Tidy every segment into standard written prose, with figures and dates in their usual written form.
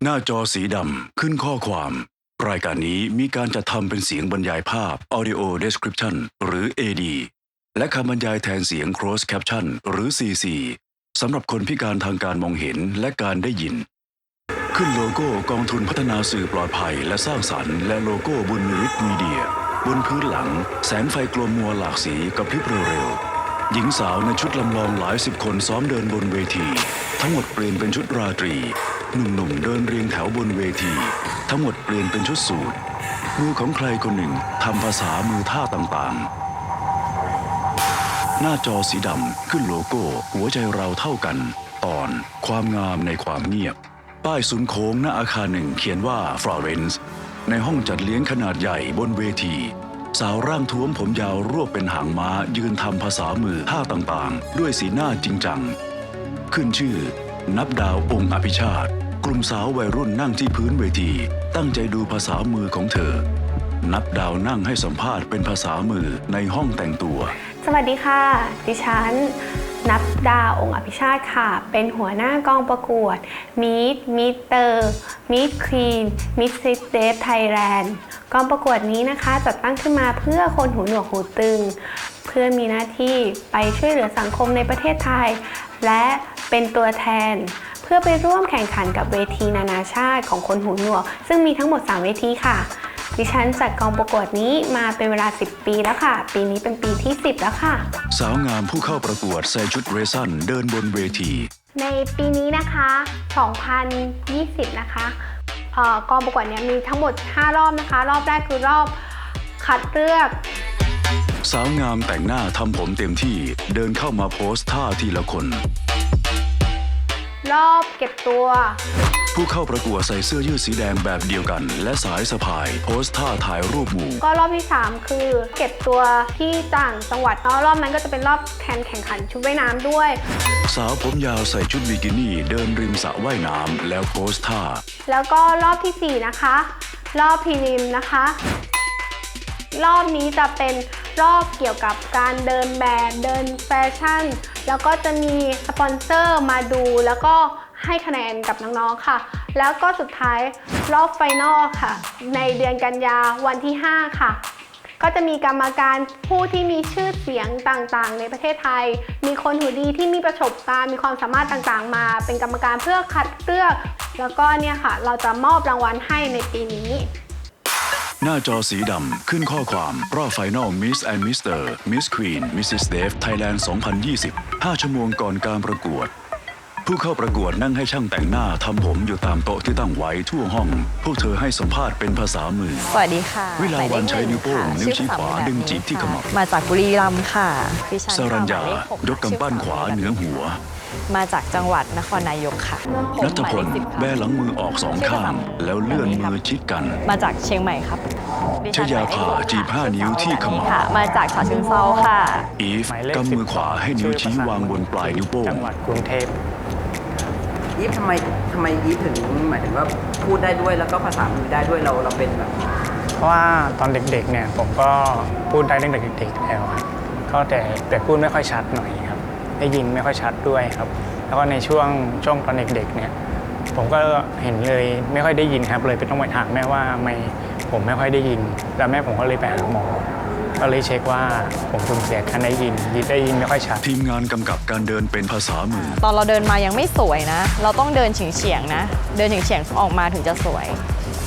หน้าจอสีดำขึ้นข้อความรายการนี้มีการจัดทำเป็นเสียงบรรยายภาพ Audio Description หรือ AD และคำบรรยายแทนเสียง Closed Caption หรือ CC สำหรับคนพิการทางการมองเห็นและการได้ยินขึ้นโลโก้กองทุนพัฒนาสื่อปลอดภัยและสร้างสรรค์และโลโก้บุญมีฤทธิ์มีเดียบนพื้นหลังแสงไฟกลมมัวหลากสีกระพริบเร็วๆหญิงสาวในชุดลำลองหลายสิบคนซ้อมเดินบนเวทีทั้งหมดเปลี่ยนเป็นชุดราตรีหนุ่มๆเดินเรียงแถวบนเวทีทั้งหมดเปลี่ยนเป็นชุดสูทมือของใครคนหนึ่งทำภาษามือท่าต่างๆหน้าจอสีดำขึ้นโลโก้หัวใจเราเท่ากันตอนความงามในความเงียบป้ายศูนย์โค้งหน้าอาคารหนึ่งเขียนว่า Florence ในห้องจัดเลี้ยงขนาดใหญ่บนเวทีสาวร่างท้วมผมยาวรวบเป็นหางม้ายืนทำภาษามือท่าต่างๆด้วยสีหน้าจริงจังขึ้นชื่อนับดาวองค์อภิชาติกลุ่มสาววัยรุ่นนั่งที่พื้นเวทีตั้งใจดูภาษามือของเธอนับดาวนั่งให้สัมภาษณ์เป็นภาษามือในห้องแต่งตัวสวัสดีค่ะดิฉันนับดาวองค์อภิชาติค่ะเป็นหัวหน้ากองประกวดมิสเตอร์มิสควีนมิสซิสเดฟไทยแลนด์กองประกวดนี้นะคะจัดตั้งขึ้นมาเพื่อคนหูหนวกหูตึงเพื่อมีหน้าที่ไปช่วยเหลือสังคมในประเทศไทยและเป็นตัวแทนเพื่อไปร่วมแข่งขันกับเวทีนานาชาติของคนหูหนวกซึ่งมีทั้งหมด3เวทีค่ะดิฉันจัดกองประกวดนี้มาเป็นเวลา10 ปีแล้วค่ะปีนี้เป็นปีที่10แล้วค่ะสาวงามผู้เข้าประกวดใส่ชุดเรซันเดินบนเวทีในปีนี้นะคะ2020นะคะกองประกวดนี้มีทั้งหมด5รอบนะคะรอบแรกคือรอบคัดเลือกสาวงามแต่งหน้าทำผมเต็มที่เดินเข้ามาโพสท่าทีละคนรอบเก็บตัวผู้เข้าประกวดใส่เสื้อยืดสีแดงแบบเดียวกันและสายสะพายโพสท่าถ่ายรูปหมู่ก็รอบที่3คือเก็บตัวที่ต่างจังหวัดรอบนั้นก็จะเป็นรอบแข่งขันชุดว่ายน้ำด้วยสาวผมยาวใส่ชุดบิกินี่เดินริมสระว่ายน้ำแล้วโพสท่าแล้วก็รอบที่4นะคะรอบพรีลิมนะคะรอบนี้จะเป็นรอบเกี่ยวกับการเดินแบบเดินแฟชั่นแล้วก็จะมีสปอนเซอร์มาดูแล้วก็ให้คะแนนกับน้องๆค่ะแล้วก็สุดท้ายรอบไฟนอลค่ะในเดือนกันยาวันที่5ค่ะก็จะมีกรรมการผู้ที่มีชื่อเสียงต่างๆในประเทศไทยมีคนหูดีที่มีประสบการณ์มีความสามารถต่างๆมาเป็นกรรมการเพื่อคัดเลือกแล้วก็เนี่ยค่ะเราจะมอบรางวัลให้ในปีนี้หน้าจอสีดำขึ้นข้อความรอบไฟนอล Miss and Mr. Miss Queen Mrs. Dave Thailand 2020 5 ชั่วโมงก่อนการประกวดผู้เข้าประกวดนั่งให้ช่างแต่งหน้าทำผมอยู่ตามโต๊ะที่ตั้งไว้ทั่วห้องพวกเธอให้สัมภาษณ์เป็นภาษามือสวัสดีค่ะวิลาวันใช้นิ้วโป้งนิ้วชี้ขวาดึงจีบที่ขมับมาจากบุรีรัมย์ค่ะสรัญญายกกำปั้นขวาเหนือหัวมาจากจังหวัดนครนายกค่ะณัฐพลแบหลังมือออก2ข้างแล้วเลื่อนมือชิดกันมาจากเชียงใหม่ครับชยาภาจีบ5 นิ้วที่ขมับมาจากฉะเชิงเทราค่ะอีฟกำมือขวาให้นิ้วชี้วางบนปลายนิ้วโป้งจังหวัดกรุงเทพอีฟทำไมอีฟถึงหมายถึงว่าพูดได้ด้วยแล้วก็ภาษามือได้ด้วยเราเป็นแบบเพราะว่าตอนเด็กๆเนี่ยผมก็พูดได้ตั้งแต่เด็กๆแล้วครับก็แต่พูดไม่ค่อยชัดหน่อยครับได้ยินไม่ค่อยชัดด้วยครับแล้วก็ในช่วงตอนเด็กๆเนี่ยผมก็เห็นเลยไม่ค่อยได้ยินครับเลยไปต้องไปถามแม่ว่าผมไม่ค่อยได้ยินแล้วแม่ผมก็เลยไปหาหมอก็เลยเช็คว่าผมสูญเสียการได้ยินไม่ค่อยชัดทีมงานกำกับการเดินเป็นภาษามือตอนเราเดินมายังไม่สวยนะเราต้องเดินเฉียงๆนะเดินเฉียงๆออกมาถึงจะสวย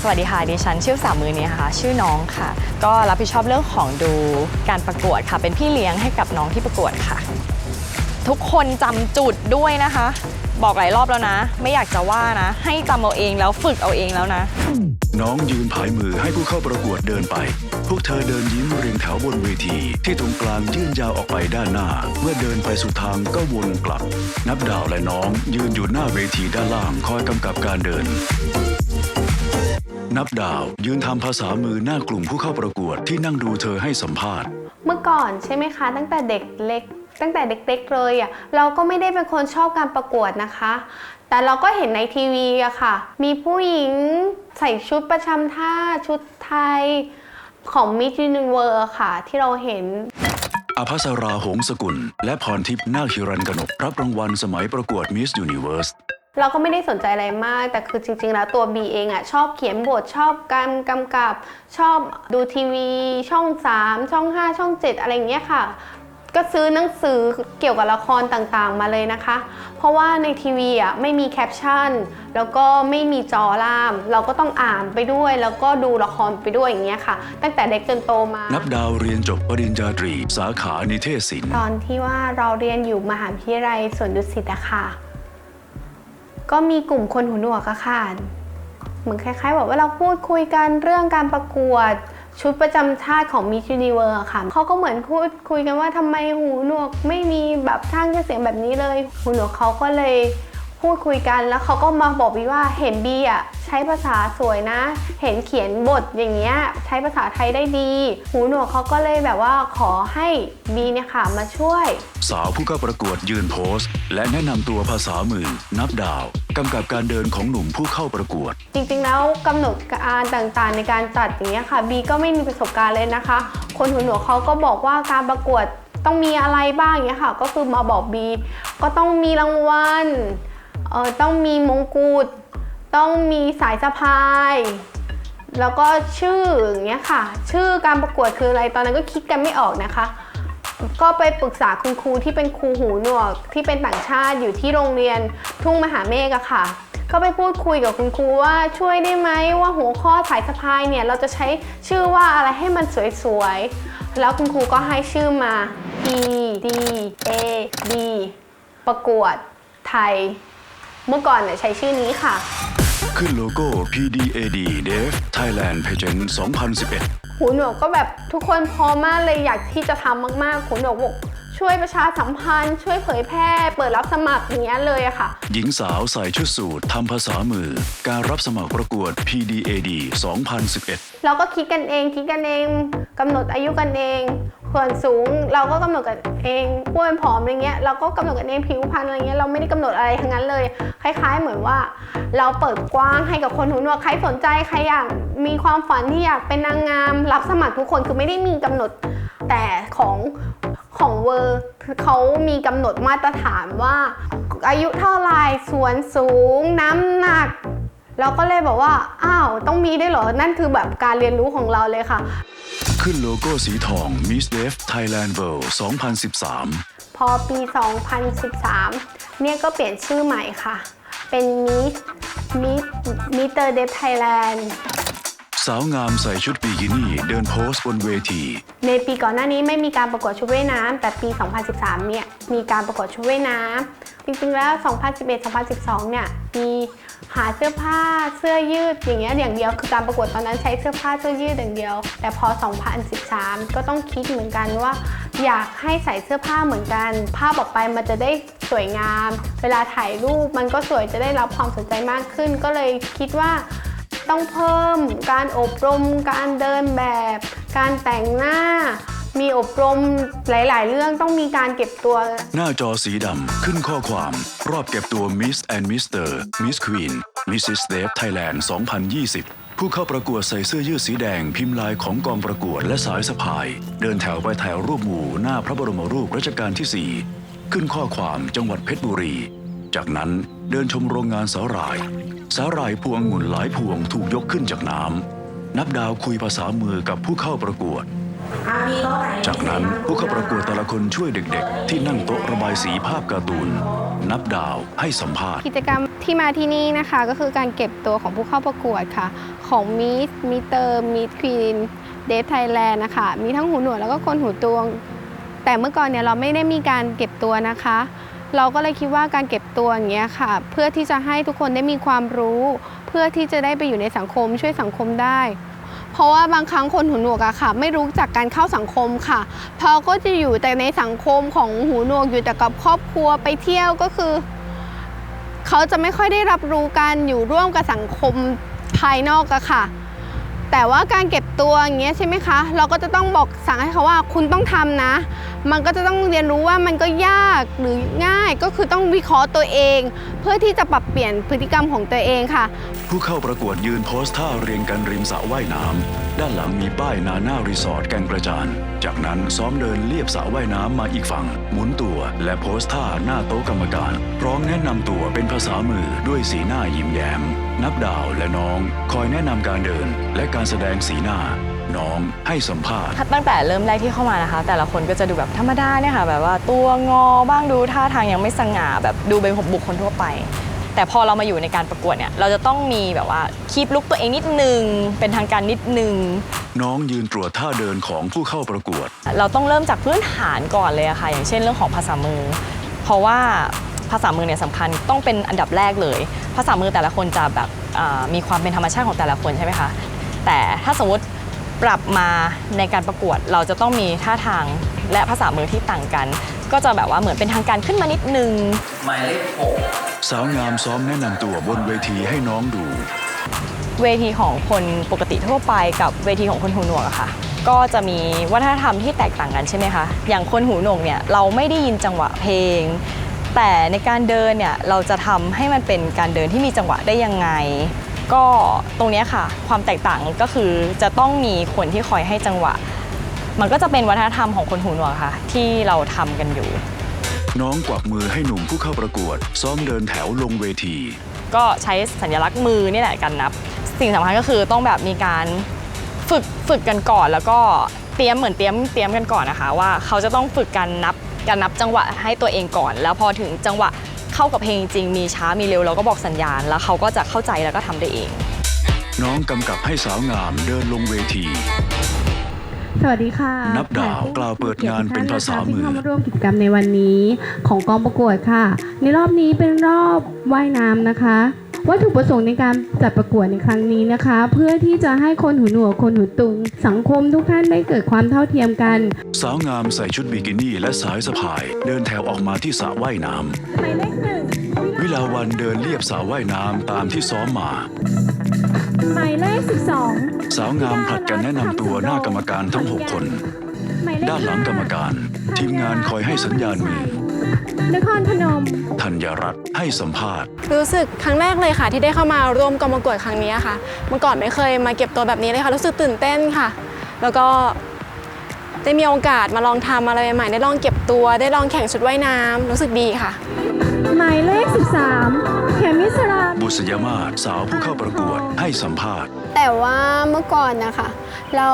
สวัสดีค่ะดิฉันชื่อสามมือนี้ค่ะชื่อน้องค่ะก็รับผิดชอบเรื่องของดูการประกวดค่ะเป็นพี่เลี้ยงให้กับน้องที่ประกวดค่ะทุกคนจำจุดด้วยนะคะบอกหลายรอบแล้วนะไม่อยากจะว่านะให้จำเอาเองแล้วฝึกเอาเองแล้วนะน้องยืนผายมือให้ผู้เข้าประกวดเดินไปพวกเธอเดินยิ้มเรียงแถวบนเวทีที่ตรงกลางยื่นยาวออกไปด้านหน้าเมื่อเดินไปสุดทางก็วนกลับนับดาวและน้องยืนอยู่หน้าเวทีด้านล่างคอยกำกับการเดินนับดาวยืนทำภาษามือหน้ากลุ่มผู้เข้าประกวดที่นั่งดูเธอให้สัมภาษณ์เมื่อก่อนใช่ไหมคะตั้งแต่เด็กเล็กตั้งแต่เด็กๆเลยอ่ะเราก็ไม่ได้เป็นคนชอบการประกวดนะคะแต่เราก็เห็นในทีวีอะค่ะมีผู้หญิงใส่ชุดประจำท่าชุดไทยของ Miss Universe ค่ะที่เราเห็นอภัสราหงสกุลและพรทิพย์นาคฮิรัญกนกรับรางวัลสมัยประกวด Miss Universe เราก็ไม่ได้สนใจอะไรมากแต่คือจริงๆแล้วตัวบีเองอ่ะชอบเขียนบทชอบการกำกับชอบดูทีวีช่อง3ช่อง5ช่อง7อะไรอย่างเงี้ยค่ะก็ซื้อหนังสือเกี่ยวกับละครต่างๆมาเลยนะคะเพราะว่าในทีวีอ่ะไม่มีแคปชั่นแล้วก็ไม่มีจอล่ามเราก็ต้องอ่านไปด้วยแล้วก็ดูละครไปด้วยอย่างเงี้ยค่ะตั้งแต่เด็กจนโตมานับดาวเรียนจบปริญญาตรีสาขานิเทศศิลป์ตอนที่ว่าเราเรียนอยู่มหาวิทยาลัยสวนดุสิตอะค่ะก็มีกลุ่มคนหูหนวกอะค่ะเหมือนคล้ายๆแบบว่าเราพูดคุยกันเรื่องการประกวดชุดประจำชาติของ Miss Universe ค่ะเขาก็เหมือนพูดคุยกันว่าทำไมหูหนวกไม่มีแบบสร้างชื่อเสียงแบบนี้เลยหูหนวกเขาก็เลยพูดคุยกันแล้วเขาก็มาบอกบีว่าเห็นบีอะใช้ภาษาสวยนะเห็นเขียนบทอย่างเงี้ยใช้ภาษาไทยได้ดีหูหนวกเขาก็เลยแบบว่าขอให้บีเนี่ยค่ะมาช่วยสาวผู้เข้าประกวดยืนโพสต์และแนะนำตัวภาษามือนับดาวกำกับการเดินของหนุ่มผู้เข้าประกวดจริงๆแล้วกำหนดการต่างๆในการจัดอย่างเงี้ยค่ะบีก็ไม่มีประสบการณ์เลยนะคะคนหูหนวกเขาก็บอกว่าการประกวดต้องมีอะไรบ้างอย่างเงี้ยค่ะก็คือมาบอกบีก็ต้องมีรางวัลต้องมีมงกุฎต้องมีสายสะพายแล้วก็ชื่ออย่างเงี้ยค่ะชื่อการประกวดคืออะไรตอนนั้นก็คิดกันไม่ออกนะคะก็ไปปรึกษาคุณครูที่เป็นครูหูหนวกที่เป็นต่างชาติอยู่ที่โรงเรียนทุ่งมหาเมฆอะค่ะก็ไปพูดคุยกับคุณครูว่าช่วยได้ไหมว่าหัวข้อสายสะพายเนี่ยเราจะใช้ชื่อว่าอะไรให้มันสวยๆแล้วคุณครูก็ให้ชื่อมา PDAD ประกวดไทยเมื่อก่อนเนี่ยใช้ชื่อนี้ค่ะขึ้นโลโก้ PDAD Deaf Thailand Pageant 2011หูหนวกก็แบบทุกคนพร้อมมากเลยอยากที่จะทำมากๆหูหนวกบอกช่วยประชาสัมพันธ์ช่วยเผยแพร่เปิดรับสมัครอย่างเงี้ยเลยอะค่ะหญิงสาวใส่ชุดสูททำภาษามือการรับสมัครประกวด PDAD 2011เราก็คิดกันเองกำหนดอายุกันเองส่วนสูงเราก็กำหนดกันเองอ้วนผอมอะไรเงี้ยเราก็กำหนดกันเองผิวพรรณอะไรเงี้ยเราไม่ได้กำหนดอะไรทั้งนั้นเลยคล้ายๆเหมือนว่าเราเปิดกว้างให้กับคนหูหนวกใครสนใจใครอยากมีความฝันที่อยากเป็นนางงามรับสมัครทุกคนคือไม่ได้มีกำหนดแต่ของเวอร์เขามีกำหนดมาตรฐานว่าอายุเท่าไรส่วนสูงน้ำหนักเราก็เลยบอกว่าอ้าวต้องมีได้เหรอนั่นคือแบบการเรียนรู้ของเราเลยค่ะขึ้นโลโก้สีทอง Miss Deaf Thailand World 2013พอปี 2013เนี่ยก็เปลี่ยนชื่อใหม่ค่ะเป็น Mr. Deaf Thailandสาวงามใส่ชุดบิกินี่เดินโพสบนเวทีในปีก่อนหน้านี้ไม่มีการประกวดชุดว่ายน้ำแต่ปี 2013 เนี่ยมีการประกวดชุดว่ายน้ำจริงๆแล้ว 2011-2012 เนี่ยมีหาเสื้อผ้าเสื้อยืดอย่างเงี้ยอย่างเดียวคือการประกวดตอนนั้นใช้เสื้อผ้าเสื้อยืดอย่างเดียวแต่พอ 2013 ก็ต้องคิดเหมือนกันว่าอยากให้ใส่เสื้อผ้าเหมือนกันภาพออกไปมันจะได้สวยงามเวลาถ่ายรูปมันก็สวยจะได้รับความสนใจมากขึ้นก็เลยคิดว่าต้องเพิ่มการอบรมการเดินแบบการแต่งหน้ามีอบรมหลายๆเรื่องต้องมีการเก็บตัวหน้าจอสีดำขึ้นข้อความรอบเก็บตัว Miss and Mr. Miss Queen Mrs. Deaf Thailand 2020 ผู้เข้าประกวดใส่เสื้อยืดสีแดงพิมพ์ลายของกองประกวดและสายสะพายเดินแถวไปถ่ายรูปหมู่หน้าพระบรมรูปรัชกาลที่ 4ขึ้นข้อความจังหวัดเพชรบุรีจากนั้นเดินชมโรงงานสาหร่ายพวงองุ่นหลายพวงถูกยกขึ้นจากน้ำนับดาวคุยภาษามือกับผู้เข้าประกวดจากนั้นผู้เข้าประกวดแต่ละคนช่วยเด็กๆที่นั่งโต๊ะระบายสีภาพการ์ตูนนับดาวให้สัมภาษณ์กิจกรรมที่มาที่นี่นะคะก็คือการเก็บตัวของผู้เข้าประกวดค่ะของมิสเตอร์มิสควีนเดฟไทยแลนด์นะคะมีทั้งหูหนวกแล้วก็คนหูตวงแต่เมื่อก่อนเนี่ยเราไม่ได้มีการเก็บตัวนะคะเราก็เลยคิดว่าการเก็บตัวอย่างเงี้ยค่ะเพื่อที่จะให้ทุกคนได้มีความรู้เพื่อที่จะได้ไปอยู่ในสังคมช่วยสังคมได้เพราะว่าบางครั้งคนหูหนวกอะค่ะไม่รู้จักการเข้าสังคมค่ะเพราะก็จะอยู่แต่ในสังคมของหูหนวกอยู่แต่กับครอบครัวไปเที่ยวก็คือเขาจะไม่ค่อยได้รับรู้การอยู่ร่วมกับสังคมภายนอกอะค่ะแต่ว่าการเก็บตัวอย่างเงี้ยใช่ไหมคะเราก็จะต้องบอกสั่งให้เขาว่าคุณต้องทำนะมันก็จะต้องเรียนรู้ว่ามันก็ยากหรือง่ายก็คือต้องวิเคราะห์ตัวเอง เพื่อที่จะปรับเปลี่ยนพฤติกรรมของตัวเองค่ะ ผู้เข้าประกวดยืนโพสท่าเรียงกันริมสระว่ายน้ำด้านหลังมีป้ายนาน่ารีสอร์ทแก่งกระจานจากนั้นซ้อมเดินเลียบสระว่ายน้ำมาอีกฝั่งหมุนตัวและโพสท่าหน้าโต๊ะกรรมการพร้อมแนะนำตัวเป็นภาษามือด้วยสีหน้ายิ้มแย้มนับดาวและน้องคอยแนะนำการเดินและการแสดงสีหน้าน้องให้สัมภาษณ์ ตั้งแต่เริ่มแรกที่เข้ามานะคะ แต่ละคนก็จะดูแบบธรรมดาเนี่ยค่ะแบบว่าตัวงอบ้างดูท่าทางยังไม่สง่าแบบดูเป็นบุคคลทั่วไปแต่พอเรามาอยู่ในการประกวดเนี่ยเราจะต้องมีแบบว่าคีปลุกตัวเองนิดนึงเป็นทางการนิดนึงน้องยืนตรวจท่าเดินของผู้เข้าประกวดเราต้องเริ่มจากพื้นฐานก่อนเลยอะค่ะอย่างเช่นเรื่องของภาษามือเพราะว่าภาษามือเนี่ยสำคัญต้องเป็นอันดับแรกเลยภาษามือแต่ละคนจะแบบมีความเป็นธรรมชาติของแต่ละคนใช่ไหมคะแต่ถ้าสมมติปรับมาในการประกวดเราจะต้องมีท่าทางและภาษามือที่ต่างกันก็จะแบบว่าเหมือนเป็นทางการขึ้นมานิดนึงหมายเลข 6สาวงามซ้อมแนะนำตัวบนเวทีให้น้องดูเวทีของคนปกติทั่วไปกับเวทีของคนหูหนวกอะค่ะก็จะมีวัฒนธรรมที่แตกต่างกันใช่ไหมคะอย่างคนหูหนวกเนี่ยเราไม่ได้ยินจังหวะเพลงแต่ในการเดินเนี่ยเราจะทำให้มันเป็นการเดินที่มีจังหวะได้ยังไงก็ตรงนี้ค่ะความแตกต่างก็คือจะต้องมีคนที่คอยให้จังหวะมันก็จะเป็นวัฒนธรรมของคนหูหนวกค่ะที่เราทำกันอยู่น้องกวักมือให้หนุ่มผู้เข้าประกวดซ้อมเดินแถวลงเวทีก็ใช้สัญลักษณ์มือนี่แหละการนับสิ่งสำคัญก็คือต้องแบบมีการฝึกกันก่อนแล้วก็เตรียมกันก่อนนะคะว่าเขาจะต้องฝึกการนับจังหวะให้ตัวเองก่อนแล้วพอถึงจังหวะเข้ากับเพลงจริงมีช้ามีเร็วเราก็บอกสัญญาณแล้วเขาก็จะเข้าใจแล้วก็ทำได้เองน้องกำกับให้สาวงามเดินลงเวทีสวัสดีค่ะนับดาวกล่าวเปิดงานเป็นภาษามือที่เข้ามาร่วมกิจกรรมในวันนี้ของกองประกวดค่ะในรอบนี้เป็นรอบว่ายน้ำนะคะวัตถุประสงค์ในการจัดประกวดในครั้งนี้นะคะเพื่อที่จะให้คนหูหนวกคนหูตุงสังคมทุกท่านได้เกิดความเท่าเทียมกันสาวงามใส่ชุดบิกินี่และสายสะพายเดินแถวออกมาที่สระว่ายน้ำหมายเลข 1วิลาวันเดินเลียบสระว่ายน้ำตามที่ซ้อมมาหมายเลข 12สาวงามผลัดกันแนะนำตัวหน้ากรรมการทั้ง6คนด้านหลังกรรมการทีมงานคอยให้สัญญาณมือนครพนมธัญรัตน์ให้สัมภาษณ์รู้สึกครั้งแรกเลยค่ะที่ได้เข้ามาร่วมกองประกวดครั้งนี้ค่ะเมื่อก่อนไม่เคยมาเก็บตัวแบบนี้เลยค่ะรู้สึกตื่นเต้นค่ะแล้วก็ได้มีโอกาสมาลองทำอะไรใหม่ๆได้ลองเก็บตัวได้ลองแข่งชุดว่ายน้ำรู้สึกดีค่ะหมายเลข 13 เขมิสราบุษยมาศสาวผู้เข้าประกวดให้สัมภาษณ์แต่ว่าเมื่อก่อนนะคะเรา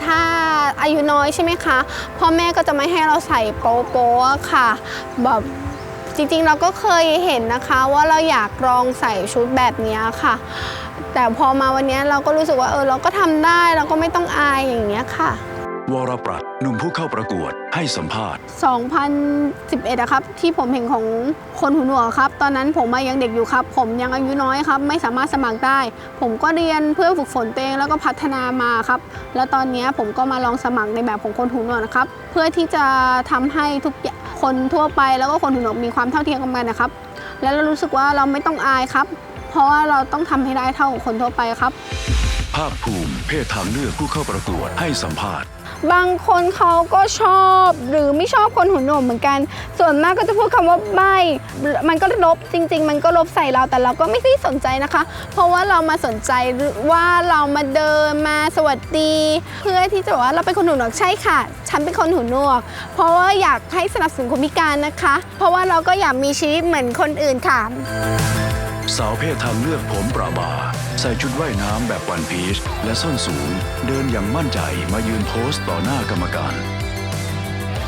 ถ้าอายุน้อยใช่ไหมคะพ่อแม่ก็จะไม่ให้เราใส่โป๊ะค่ะแบบจริงๆเราก็เคยเห็นนะคะว่าเราอยากลองใส่ชุดแบบนี้ค่ะแต่พอมาวันนี้เราก็รู้สึกว่าเราก็ทำได้เราก็ไม่ต้องอายอย่างเงี้ยค่ะวรปรัชญ์หนุ่มผู้เข้าประกวดให้สัมภาษณ์2011นะครับที่ผมเห็นของคนหูหนวกครับตอนนั้นผมยังเด็กอยู่ครับผมยังอายุน้อยครับไม่สามารถสมัครได้ผมก็เรียนเพื่อฝึกฝนตัวเองแล้วก็พัฒนามาครับแล้วตอนนี้ผมก็มาลองสมัครในแบบของคนหูหนวกนะครับเพื่อที่จะทำให้ทุกคนทั่วไปแล้วก็คนหูหนวกมีความเท่าเทียมกันนะครับแล้วเรารู้สึกว่าเราไม่ต้องอายครับเพราะว่าเราต้องทำให้ได้เท่ากับคนทั่วไปครับภาคภูมิเพศทางเลือกผู้เข้าประกวดให้สัมภาษณ์บางคนเขาก็ชอบหรือไม่ชอบคนหูหนวกเหมือนกันส่วนมากก็จะพูดคำว่าใบ้มันก็ลบจริงๆมันก็ลบใส่เราแต่เราก็ไม่ได้สนใจนะคะเพราะว่าเรามาสนใจว่าเรามาเดินมาสวัสดีเพื่อที่จะบอกว่าเราเป็นคนหูหนวกใช่ค่ะฉันเป็นคนหูหนวกเพราะว่าอยากให้สนับสนุนคนพิการนะคะเพราะว่าเราก็อยากมีชีวิตเหมือนคนอื่นค่ะสาวเพศทางเลือกผมประบาใส่ชุดว่ายน้ำแบบวันพีชและส้นสูงเดินอย่างมั่นใจมายืนโพสต่อหน้ากรรมการ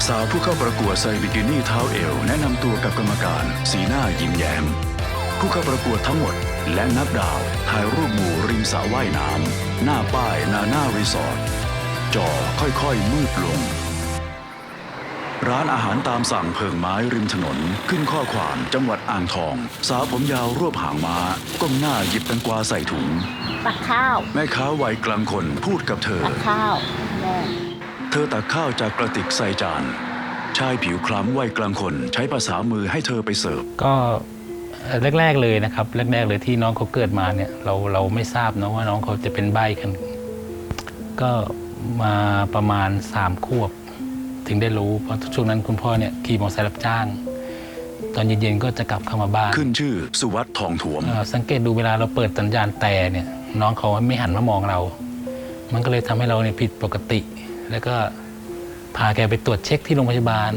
สาวผู้เข้าประกวดใส่บิกินี่เท้าเอวแนะนำตัวกับกรรมการสีหน้ายิ้มแย้มผู้เข้าประกวดทั้งหมดและนับดาวถ่ายรูปหมู่ริมสระว่ายน้ำหน้าป้ายนาน่ารีสอร์ทจอค่อยๆมืดลงร้านอาหารตามสั่งเพิงไม้ริมถนนขึ้นข้อความจังหวัดอ่างทองสาวผมยาวรวบหางม้าก้มหน้าหยิบแตงกวาใส่ถุงตักข้าวแม่ค้าวัยกลางคนพูดกับเธอตักข้าวแม่เธอตักข้าวจากกระติกใส่จานชายผิวคล้ำวัยกลางคนใช้ภาษามือให้เธอไปเสิร์ฟก็แรกๆเลยนะครับแรกๆเลยที่น้องเขาเกิดมาเนี่ยเราไม่ทราบนะว่าน้องเขาจะเป็นใบ้กันก็มาประมาณ3 ขวบถึงได้รู้เพราะช่วงนั้นคุณพ่อเนี่ยขี่มอเตอร์ไซค์รับจ้าง ตอนเย็นๆก็จะกลับเข้ามาบ้าน ขึ้นชื่อสุวัสด์ทองถวม สังเกตดูเวลาเราเปิดสัญญาณแต่เนี่ยน้องเขาไม่หันมามองเรา มันก็เลยทำให้เราเนี่ยผิดปกติ แล้วก็พาแกไปตรวจเช็คที่โรงพยาบาล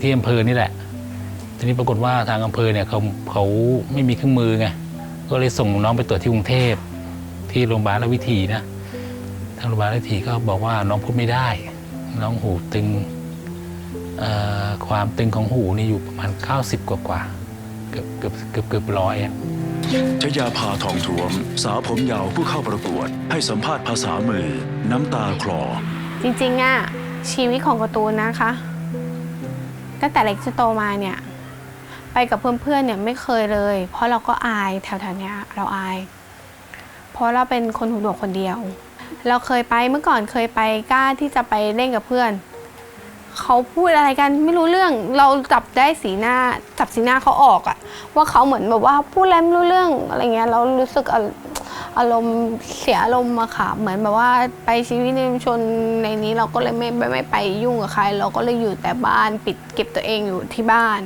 ที่อำเภอนี่แหละทีนี้ปรากฏว่าทางอำเภอเนี่ยเขาไม่มีเครื่องมือไงก็เลยส่งน้องไปตรวจที่กรุงเทพที่โรงพยาบาลราชวิถีนะทางโรงพยาบาลราชวิถีก็บอกว่าน้องพูดไม่ได้น้องหูตึงความตึงของหูนี่อยู่ประมาณ90กว่าเกือบร้อยอะ ชยาภาทองถวมสาวผมยาวผู้เข้าประกวดให้สัมภาษณ์ภาษามือน้ำตาคลอ จริงๆอะชีวิตของการ์ตูนนะคะตั้งแต่เล็กจนโตมาเนี่ยไปกับเพื่อนๆเนี่ยไม่เคยเลย เพราะเราก็อายแถวๆเนี้ยเราอาย เพราะเราเป็นคนหูหนวกคนเดียว เราเคยไปเมื่อก่อนเคยไปกล้าที่จะไปเล่นกับเพื่อนเขาพูดอะไรกันไม่รู้เรื่องเราจับได้สีหน้าเขาออกอะว่าเขาเหมือนแบบว่าพูดอะไรไม่รู้เรื่องอะไรเงี้ยเรารู้สึกอารมณ์เสียอารมณ์อะค่ะเหมือนแบบว่าไปชีวิตในชุมชนในนี้เราก็เลยไม่ไปยุ่งกับใครเราก็เลยอยู่แต่บ้านปิดเก็บตัวเองอยู่ที่บ้าน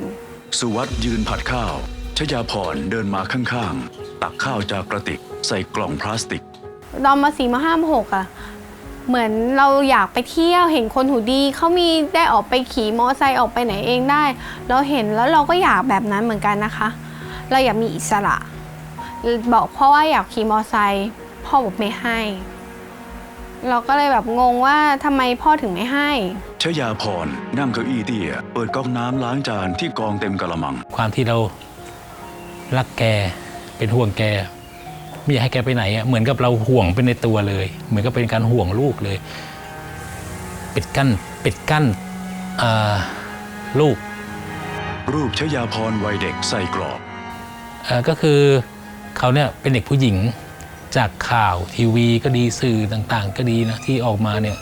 สุวัสด์ยืนผัดข้าวชยาพรเดินมาข้างๆตักข้าวจากกระติกใส่กล่องพลาสติก ตอนมา4 มา 5 มา 6อะเหมือนเราอยากไปเที่ยวเห็นคนหูดีเขามีได้ออกไปขี่มอไซค์ออกไปไหนเองได้เราเห็นแล้วเราก็อยากแบบนั้นเหมือนกันนะคะเราอยากมีอิสระบอกพ่อว่าอยากขี่มอไซค์พ่อบอกไม่ให้ เราก็เลยแบบงงว่าทำไมพ่อถึงไม่ให้ ชยาพรนั่งเก้าอี้เตี้ยเปิดก๊อกน้ำล้างจานที่กองเต็มกะละมัง ความที่เรารักแกเป็นห่วงแกไม่อยากให้แกไปไหนอ่ะเหมือนกับเราห่วงเป็นในตัวเลยเหมือนกับเป็นการห่วงลูกเลยปิดกั้นลูก รูปชยาพรวัยเด็กใส่กรอบ ก็คือเขาเนี่ยเป็นเด็กผู้หญิงจากข่าวทีวีก็ดีสื่อต่างๆก็ดีนะที่ออกมาเนี่ย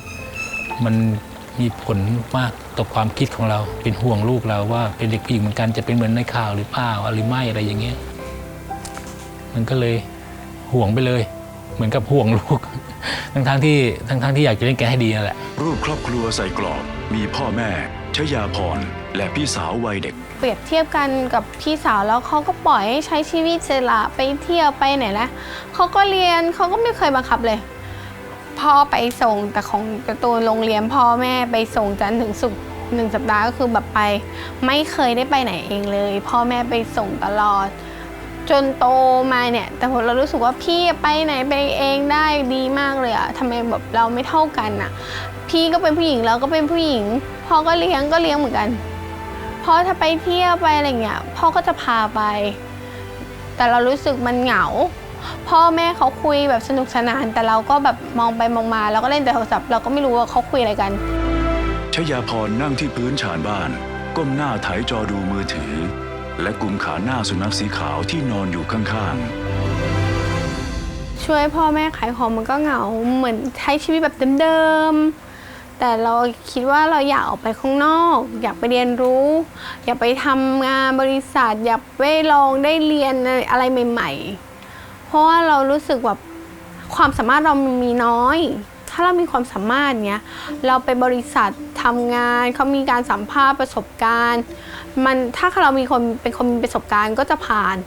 มันมีผลมากต่อความคิดของเราเป็นห่วงลูกเราว่าเป็นเด็กผู้หญิงเหมือนกันจะเป็นเหมือนในข่าวหรือเปล่าหรือไม่อะไรอย่างเงี้ยมันก็เลยห่วงไปเลยเหมือนกับห่วงลูก ทั้งที่อยากจะเล่นแกให้ดีนั่นแหละ รูปครอบครัวใส่กรอบมีพ่อแม่ชยาพรและพี่สาววัยเด็ก เปรียบเทียบกันกับพี่สาวแล้วเขาก็ปล่อยให้ใช้ชีวิตอิสระไปเที่ยวไปไหนแล้วเขาก็เรียนเขาก็ไม่เคยบังคับเลยพ่อไปส่งแต่ของการ์ตูนโรงเรียนพ่อแม่ไปส่งจันทร์ถึงศุกร์1 สัปดาห์ก็คือแบบไปไม่เคยได้ไปไหนเองเลยพ่อแม่ไปส่งตลอดจนโตมาเนี่ยแต่ผมเรารู้สึกว่าพี่ไปไหนไปเองได้ดีมากเลยอะทำไมแบบเราไม่เท่ากันอะพี่ก็เป็นผู้หญิงเราก็เป็นผู้หญิงพ่อก็เลี้ยงเหมือนกันพ่อถ้าไปเที่ยวไปอะไรเงี้ยพ่อก็จะพาไปแต่เรารู้สึกมันเหงาพ่อแม่เขาคุยแบบสนุกสนานแต่เราก็แบบมองไปมองมาเราก็เล่นแต่โทรศัพท์เราก็ไม่รู้ว่าเขาคุยอะไรกันชยาพรนั่งที่พื้นชานบ้านก้มหน้าถ่ายจอดูมือถือและกุมขาหน้าสุนัขสีขาวที่นอนอยู่ข้างๆช่วยพ่อแม่ขายของมันก็เหงาเหมือนใช้ชีวิตแบบเดิมๆแต่เราคิดว่าเราอยากออกไปข้างนอกอยากไปเรียนรู้อยากไปทำงานบริษัทอยากไปลองได้เรียนอะไรใหม่ๆเพราะว่าเรารู้สึกแบบความสามารถเรามีน้อยถ้าเรามีความสามารถเนี้ยเราไปบริษัททำงานเขามีการสัมภาษณ์ประสบการณ์มันถ้าเราเป็นคนมีประสบการณ์ก็จะผ่าน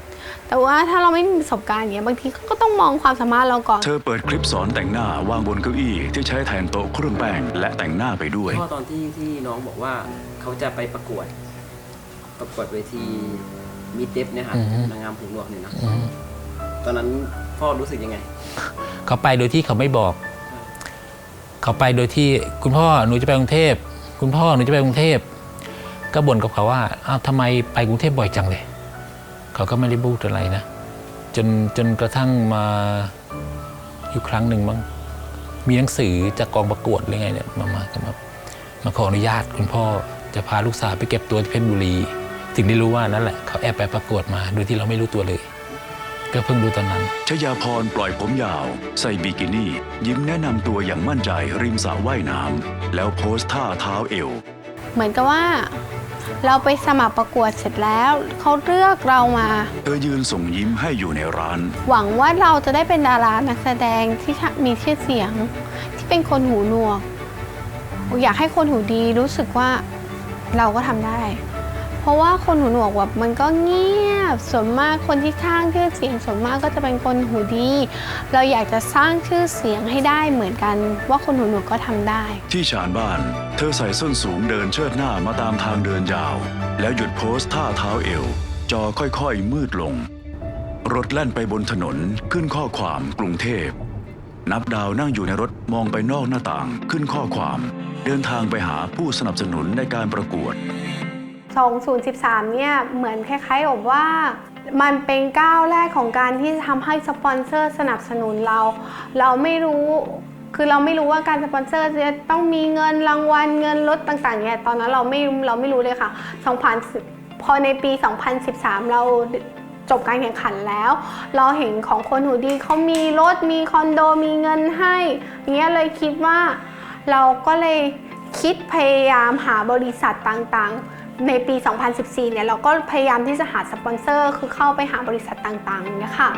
แต่ว่าถ้าเราไม่มีประสบการณ์เนี้ยบางทีก็ต้องมองความสามารถเราก่อนเธอเปิดคลิปสอนแต่งหน้าวางบนเก้าอี้ที่ใช้แทนโต๊ะเครื่องแป้งและแต่งหน้าไปด้วยพ่อตอนที่น้องบอกว่าเขาจะไปประกวดเวทีมิดเดฟเนี่ยค่ะนางงามหูหนวกเนี่ยนะตอนนั้นพ่อรู้สึกยังไงเขาไปโดยที่เขาไม่บอกเขาไปโดยที่คุณพ่อหนูจะไปกรุงเทพคุณพ่อหนูจะไปกรุงเทพก็บ่นกับเขาว่าอ้าวทำไมไปกรุงเทพบ่อยจังเลยเขาก็ไม่ได้พูดอะไรนะจนกระทั่งมาอยู่ครั้งหนึ่งมั้งมีหนังสือจากกองประกวดหรือไงเนี่ยมาขออนุญาตคุณพ่อจะพาลูกสาวไปเก็บตัวที่เพชรบุรีถึงได้รู้ว่านั่นแหละเขาแอบไปประกวดมาโดยที่เราไม่รู้ตัวเลยก็เพิ่งรู้ตอนนั้นชยาพรปล่อยผมยาวใส่บิกินี่ยิ้มแนะนำตัวอย่างมั่นใจริมสระว่ายน้ำแล้วโพสท่าเท้าเอวเหมือนกับว่าเราไปสมัครประกวดเสร็จแล้วเขาเลือกเรามาเธอยืนส่งยิ้มให้อยู่ในร้านหวังว่าเราจะได้เป็นดารานักแสดงที่มีชื่อเสียงที่เป็นคนหูหนวกอยากให้คนหูดีรู้สึกว่าเราก็ทำได้ เพราะว่าคนหูหนวกแบบมันก็เงียบส่วนมากคนที่สร้างชื่อเสียงส่วนมากก็จะเป็นคนหูดีเราอยากจะสร้างชื่อเสียงให้ได้เหมือนกันว่าคนหูหนวกก็ทำได้ ที่ชานบ้านเธอใส่ส้นสูงเดินเชิดหน้ามาตามทางเดินยาวแล้วหยุดโพสท่าเท้าเอวจอค่อยๆมืดลงรถแล่นไปบนถนนขึ้นข้อความกรุงเทพนับดาวนั่งอยู่ในรถมองไปนอกหน้าต่างขึ้นข้อความเดินทางไปหาผู้สนับสนุนในการประกวด2013เนี่ยเหมือนคล้ายๆกับว่ามันเป็นก้าวแรกของการที่จะทำให้สปอนเซอร์สนับสนุนเราไม่รู้คือเราไม่รู้ว่าการสปอนเซอร์จะต้องมีเงินรางวัลเงินลดต่างๆเนี่ยตอนนั้นเราไม่รู้เลยค่ะพอในปี 2013 เราจบการแข่งขันแล้วเราเห็นของคนหูดีเขามีรถมีคอนโดมีเงินให้อย่างเงี้ยเลยคิดว่าเราก็เลยคิดพยายามหาบริษัทต่างๆในปี 2014 เนี่ยเราก็พยายามที่จะหาสปอนเซอร์คือเข้าไปหาบริษัทต่างๆเนี่ยค่ะ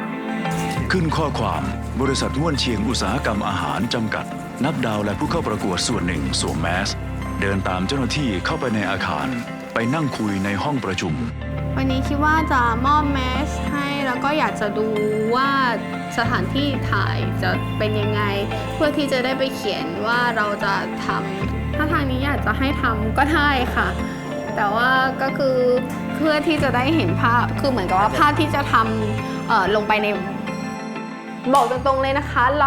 ขึ้นข้อความบริษัทง่วนเชียงอุตสาหกรรมอาหารจำกัดนับดาวและผู้เข้าประกวดส่วนหนึ่งสวมแมสเดินตามเจ้าหน้าที่เข้าไปในอาคารไปนั่งคุยในห้องประชุมวันนี้คิดว่าจะมอบแมสให้แล้วก็อยากจะดูว่าสถานที่ถ่ายจะเป็นยังไงเพื่อที่จะได้ไปเขียนว่าเราจะทำถ้าทางนี้อยากจะให้ทำก็ได้ค่ะแต่ว่าก็คือเพื่อที่จะได้เห็นภาพคือเหมือนกับว่าภาพที่จะทำลงไปในบอกตรงๆเลยนะคะเร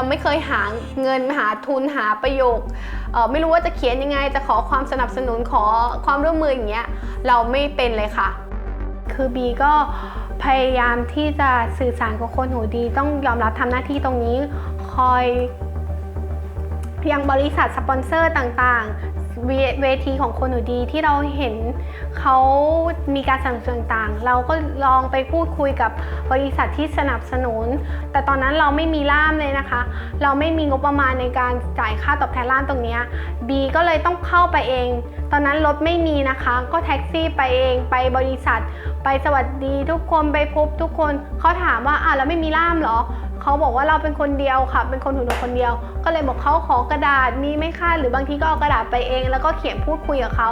าไม่เคยหาเงินหาทุนหาประโยคไม่รู้ว่าจะเขียนยังไงจะขอความสนับสนุนขอความร่วมมืออย่างเงี้ยเราไม่เป็นเลยค่ะคือบีก็พยายามที่จะสื่อสารกับคนหูดีต้องยอมรับทำหน้าที่ตรงนี้คอยยังบริษัทสปอนเซอร์ต่างๆเวทีของคนหูดีที่เราเห็นเขามีการสนับสนุนต่างเราก็ลองไปพูดคุยกับบริษัทที่สนับสนุนแต่ตอนนั้นเราไม่มีล่ามเลยนะคะเราไม่มีงบประมาณในการจ่ายค่าตอบแทนล่ามตรงนี้บีก็เลยต้องเข้าไปเองตอนนั้นรถไม่มีนะคะก็แท็กซี่ไปเองไปบริษัทไปสวัสดีทุกคนไปพบทุกคนเขาถามว่าแล้วไม่มีล่ามเหรอเขาบอกว่าเราเป็นคนเดียวค่ะเป็นคนหูหนวกคนเดียวก็เลยบอกเขาขอกระดาษมีไหมคะหรือบางทีก็เอากระดาษไปเองแล้วก็เขียนพูดคุยกับเขา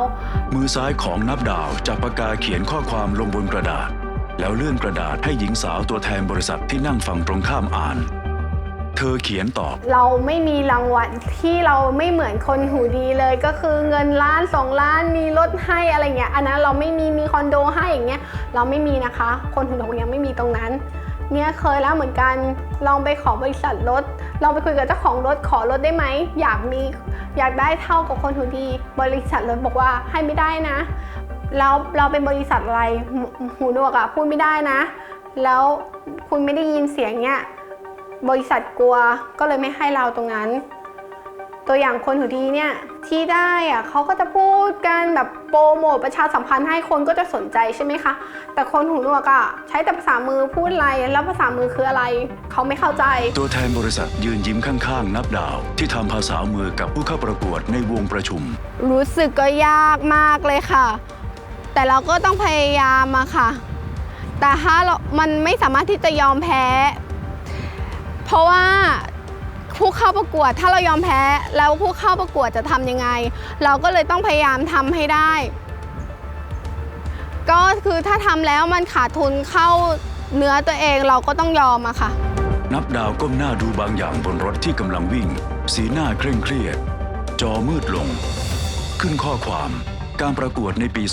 มือซ้ายของนับดาวจับปากกาเขียนข้อความลงบนกระดาษแล้วเลื่อนกระดาษให้หญิงสาวตัวแทนบริษัทที่นั่งฝั่งตรงข้ามอ่านเธอเขียนตอบเราไม่มีรางวัลที่เราไม่เหมือนคนหูดีเลยก็คือเงินล้าน2 ล้านมีรถให้อะไรเงี้ยอันนั้นเราไม่มีคอนโดให้อย่างเงี้ยเราไม่มีนะคะคนหูหนวกยังไม่มีตรงนั้นเนี่ยเคยแล้วเหมือนกันลองไปขอบริษัทรถลองไปคุยกับเจ้าของรถขอรถได้ไหมอยากได้เท่ากับคนหูดีบริษัทรถบอกว่าให้ไม่ได้นะแล้วเราเป็นบริษัทอะไรหูหนวกพูดไม่ได้นะแล้วคุณไม่ได้ยินเสียงเนี่ยบริษัทกลัวก็เลยไม่ให้เราตรงนั้นตัวอย่างคนหูดีเนี่ยที่ได้เขาก็จะพูดกันแบบโปรโมทประชาสัมพันธ์ให้คนก็จะสนใจใช่ไหมคะแต่คนหูหนวกใช้แต่ภาษามือพูดอะไรแล้วภาษามือคืออะไรเขาไม่เข้าใจตัวแทนบริษัทยืนยิ้มข้างๆนับดาวที่ทำภาษามือกับผู้เข้าประกวดในวงประชุมรู้สึกก็ยากมากเลยค่ะแต่เราก็ต้องพยายามค่ะแต่ถ้ามันไม่สามารถที่จะยอมแพ้เพราะว่าผู้เข้าประกวดถ้าเรายอมแพ้แล้วผู้เข้าประกวดจะทำยังไงเราก็เลยต้องพยายามทำให้ได้ก็คือถ้าทำแล้วมันขาดทุนเข้าเนื้อตัวเองเราก็ต้องยอมค่ะนับดาวก้มหน้าดูบางอย่างบนรถที่กำลังวิ่งสีหน้าเคร่งเครียดจอมืดลงขึ้นข้อความการประกวดในปี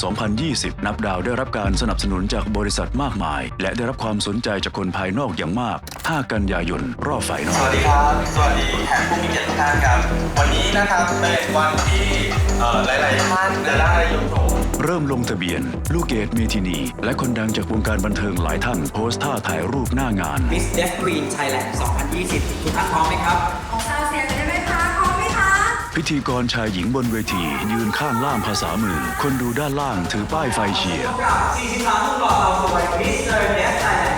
2020 นับดาวได้รับการสนับสนุนจากบริษัทมากมายและได้รับความสนใจจากคนภายนอกอย่างมาก 5 กันยายนรอบไฟนอลสวัสดีครับสวัสดีแขกผู้มีเกียรติทุกท่านครับวันนี้นะครับเป็นวันที่หลายๆท่านจะได้ยกโฉมเริ่มลงทะเบียนลูกเกดเมทินีและคนดังจากวงการบันเทิงหลายท่านโพสท่าถ่ายรูปหน้างาน Miss Deaf Queen Thailand 2020 ทุกท่านพร้อมไหมครับขอเสียงได้ไหมคะพร้อมไหมคะพิธีกรชายหญิงบนเวทียืนข้างล่ามภาษามือคนดูด้านล่างถือป้ายไฟเชียร์43ผู้ก่อเราสวย Miss Deaf Thailand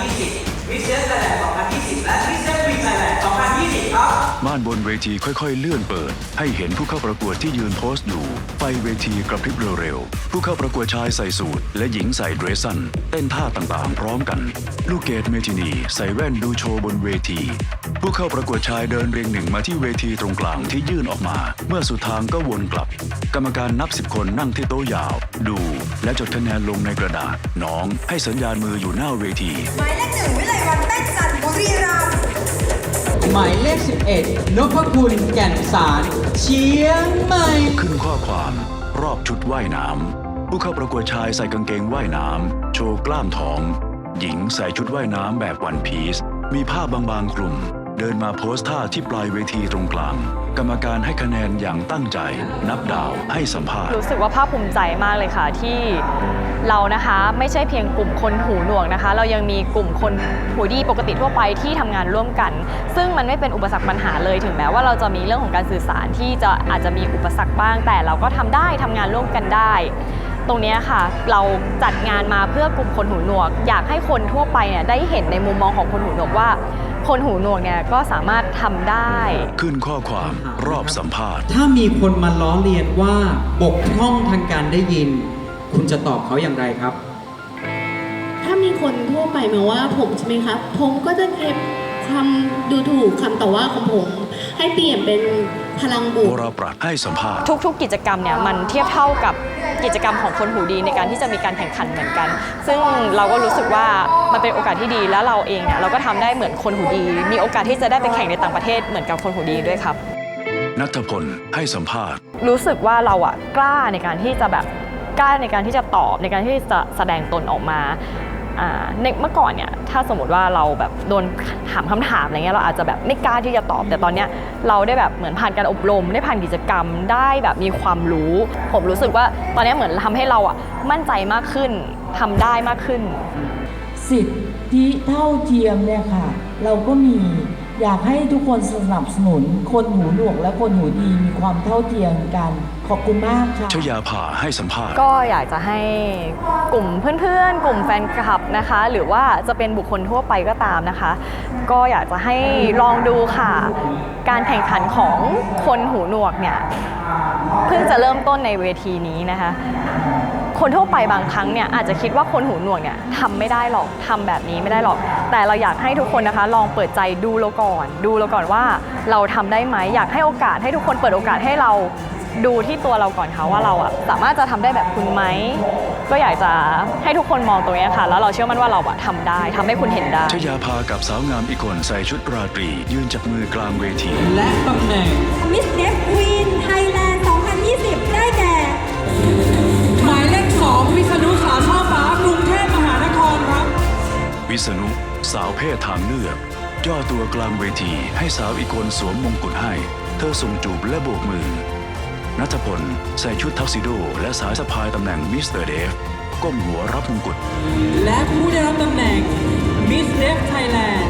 2020 Miss Deaf Thailand 2020 และ Miss Deaf Queen Thailand 2020 ครับม่าน านบนเวทีค่อยๆเลื่อนเปิดให้เห็นผู้เข้าประกวดที่ยืนโพสอยู่ไฟเวทีกระพริบเร็วๆผู้เข้าประกวดชายใส่สูทและหญิงใส่เดรสสั้นเต้นท่าต่างๆพร้อมกันลูกเกดเมทินีใส่แว่นดูโชว์บนเวทีผู้เข้าประกวดชายเดินเรียงหนึ่งมาที่เวทีตรงกลางที่ยื่นออกมาเมื่อสุดทางก็วนกลับกรรมการนับ10 คนนั่งที่โต๊ะยาวดูและจดคะแนนลงในกระดาษน้องให้สัญญาณมืออยู่หน้าเวที หมายเลข 1 วิไลวรรณแป้นจันทร์บุรีรัมย์ หมายเลข 11 นพคุณแก่นสารเชียงใหม่ ขึ้นข้อความรอบชุดว่ายน้ำผู้เข้าประกวดชายใส่กางเกงว่ายน้ำโชว์กล้ามท้องหญิงใส่ชุดว่ายน้ำแบบวันพีซมีผ้าบางๆคลุมเดินมาโพสท่าที่ปลายเวทีตรงกลางกรรมการให้คะแนนอย่างตั้งใจนับดาวให้สัมภาษณ์ รู้สึกว่าภาคภูมิใจมากเลยค่ะที่เรานะคะไม่ใช่เพียงกลุ่มคนหูหนวกนะคะเรายังมีกลุ่มคนหูดีปกติทั่วไปที่ทำงานร่วมกันซึ่งมันไม่เป็นอุปสรรคปัญหาเลยถึงแม้ว่าเราจะมีเรื่องของการสื่อสารที่อาจจะมีอุปสรรคบ้างแต่เราก็ทำได้ทำงานร่วมกันได้ตรงนี้ค่ะเราจัดงานมาเพื่อกลุ่มคนหูหนวกอยากให้คนทั่วไปเนี่ยได้เห็นในมุมมองของคนหูหนวกว่าคนหูหนวกเนี่ยก็สามารถทำได้ขึ้นข้อความรอบสัมภาษณ์ถ้ามีคนมาล้อเลียนว่าบกพร่องทางการได้ยิน คุณจะตอบเขาอย่างไรครับ ถ้ามีคนทั่วไปมาว่าผมใช่ไหมครับผมก็จะเก็บความดูถูกคำต่อว่าของผมให้เปลี่ยนเป็นพลังบวก วรปรัชให้สัมภาษณ์ทุกๆกิจกรรมเนี่ยมันเทียบเท่ากับกิจกรรมของคนหูดีในการที่จะมีการแข่งขันเหมือนกันซึ่งเราก็รู้สึกว่ามันเป็นโอกาสที่ดีและเราเองเนี่ยเราก็ทำได้เหมือนคนหูดีมีโอกาสที่จะได้ไปแข่งในต่างประเทศเหมือนกับคนหูดีด้วยครับณัฐพลให้สัมภาษณ์รู้สึกว่าเราอะกล้าในการที่จะแบบกล้าในการที่จะตอบในการที่จะแสดงตนออกมาในเมื่อก่อนเนี่ยถ้าสมมติว่าเราแบบโดนถามคำถามอะไรเงี้ยเราอาจจะแบบไม่กล้าที่จะตอบแต่ตอนเนี้ยเราได้แบบเหมือนผ่านการอบรมได้ผ่านกิจกรรมได้แบบมีความรู้ผมรู้สึกว่าตอนนี้เหมือนทำให้เราอะมั่นใจมากขึ้นทำได้มากขึ้นสิทธิเท่าเทียมเนี่ยค่ะเราก็มีอยากให้ทุกคนสนับสนุนคนหูหนวกและคนหูดีมีความเท่าเทียมกันขอบคุณมากค่ะชยาภาให้สัมภาษณ์ก็อยากจะให้กลุ่มเพื่อนๆกลุ่มแฟนคลับนะคะหรือว่าจะเป็นบุคคลทั่วไปก็ตามนะคะก็อยากจะให้ลองดูค่ะการแข่งขันของคนหูหนวกเนี่ยเพิ่งจะเริ่มต้นในเวทีนี้นะคะคนทั่วไปบางครั้งเนี่ยอาจจะคิดว่าคนหูหนวกเนี่ยทำไม่ได้หรอกทำแบบนี้ไม่ได้หรอกแต่เราอยากให้ทุกคนนะคะลองเปิดใจดูเราก่อนว่าเราทำได้ไหมอยากให้โอกาสให้ทุกคนเปิดโอกาสให้เราดูที่ตัวเราก่อนค่ะว่าเราสามารถจะทำได้แบบคุณไหมก็อยากจะให้ทุกคนมองตรงนี้ค่ะแล้วเราเชื่อมั่นว่าเราทำได้ทำให้คุณเห็นได้ชยาภากับสาวงามอีกคนใส่ชุดราตรียืนจับมือกลางเวทีและตำแหน่ง Miss Def Queen Thailand 2020 ได้แก่หมายเลข 2 วิษณุสาช่อฟ้ากรุงเทพมหานครครับวิษณุสาวเพศทางเลือกย่อตัวกลางเวทีให้สาวอีกคนสวมมงกุฎให้เธอส่งจูบและโบกมือณัฐพลใส่ชุดทักซิโดและสายสะพายตำแหน่งมิสเตอร์เดฟก้มหัวรับมงกุฎและผู้ได้รับตำแหน่ง Miss Def Thailand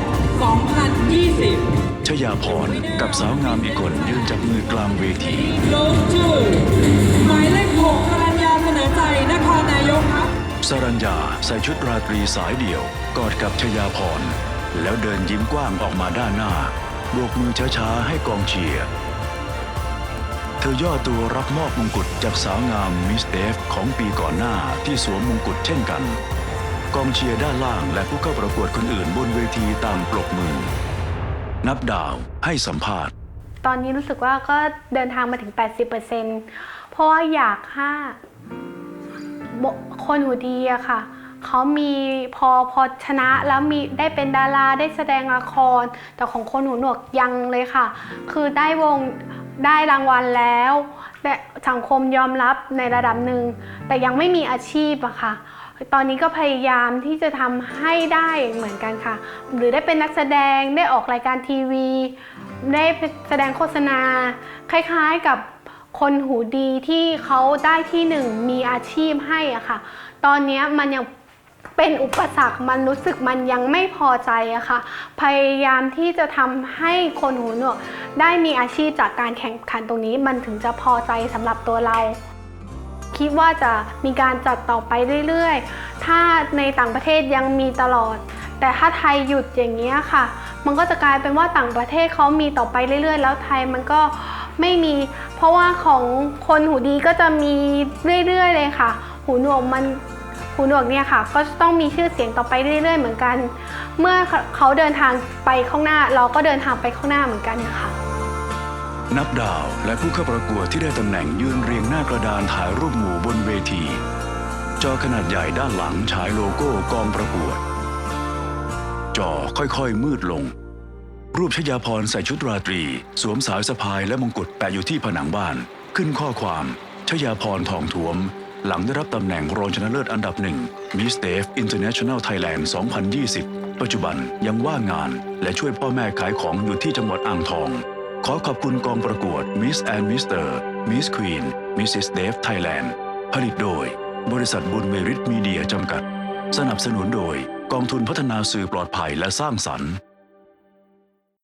2020 ชยาพรกับสาวงามอีกคนยืนจับมือกลางเวที หมายเลข 6 สรัญญาเสนอใจนครนายกครับสรัญญาใส่ชุดราตรีสายเดี่ยวกอดกับชยาพรแล้วเดินยิ้มกว้างออกมาด้านหน้าโบกมือช้าๆให้กองเชียร์เธอย่อตัวรับมอบมงกุฎจากสาวงามมิสเดฟของปีก่อนหน้าที่สวมมงกุฎเช่นกันกองเชียร์ด้านล่างและผู้เข้าประกวดคนอื่นบนเวทีต่างปรบมือนับดาวให้สัมภาษณ์ตอนนี้รู้สึกว่าก็เดินทางมาถึง 80% เพราะว่าอยากให้คนหูดีอะค่ะเขามีพอชนะแล้วมีได้เป็นดาราได้แสดงละครแต่ของคนหูหนวกยังเลยค่ะคือได้รางวัลแล้วแต่สังคมยอมรับในระดับหนึ่งแต่ยังไม่มีอาชีพอะค่ะตอนนี้ก็พยายามที่จะทำให้ได้เหมือนกันค่ะหรือได้เป็นนักแสดงได้ออกรายการทีวีได้แสดงโฆษณาคล้ายๆกับคนหูดีที่เขาได้ที่หนึ่งมีอาชีพให้อะค่ะตอนนี้มันยังเป็นอุปสรรคมันรู้สึกมันยังไม่พอใจอะค่ะพยายามที่จะทำให้คนหูหนวกได้มีอาชีพจากการแข่งขันตรงนี้มันถึงจะพอใจสำหรับตัวเราคิดว่าจะมีการจัดต่อไปเรื่อยๆถ้าในต่างประเทศยังมีตลอด แต่ถ้าไทยหยุดอย่างนี้ยค่ะ มันก็จะกลายเป็นว่าต่างประเทศเขามีต่อไปเรื่อยๆแล้วไทยมันก็ไม่มี เพราะว่าของคนหูดีก็จะมีเรื่อยๆเลยค่ะ หูหนวกเนี่ยค่ะก็ต้องมีชื่อเสียงต่อไปเรื่อยๆเหมือนกัน เมื่อเขาเดินทางไปข้างหน้าเราก็เดินทางไปข้างหน้าเหมือนกันนะคะ นับดาวและผู้เข้าประกวดที่ได้ตำแหน่งยืนเรียงหน้ากระดานถ่ายรูปหมู่บนเวที จอขนาดใหญ่ด้านหลังฉายโลโก้กองประกวด จอค่อยๆมืดลง รูปชยาพรใส่ชุดราตรีสวมสายสะพายและมงกุฎแปะอยู่ที่ผนังบ้านขึ้นข้อความชยาพรทองท้วมหลังได้รับตำแหน่งรองชนะเลิศอันดับหนึ่ง Miss Def International Thailand 2020 ปัจจุบันยังว่างงานและช่วยพ่อแม่ขายของอยู่ที่จังหวัดอ่างทองขอขอบคุณกองประกวด Miss and Mr. Miss Queen Mrs. Def Thailand ผลิตโดยบริษัทบุญเมริตมีเดียจำกัดสนับสนุนโดยกองทุนพัฒนาสื่อปลอดภัยและสร้างสรรค์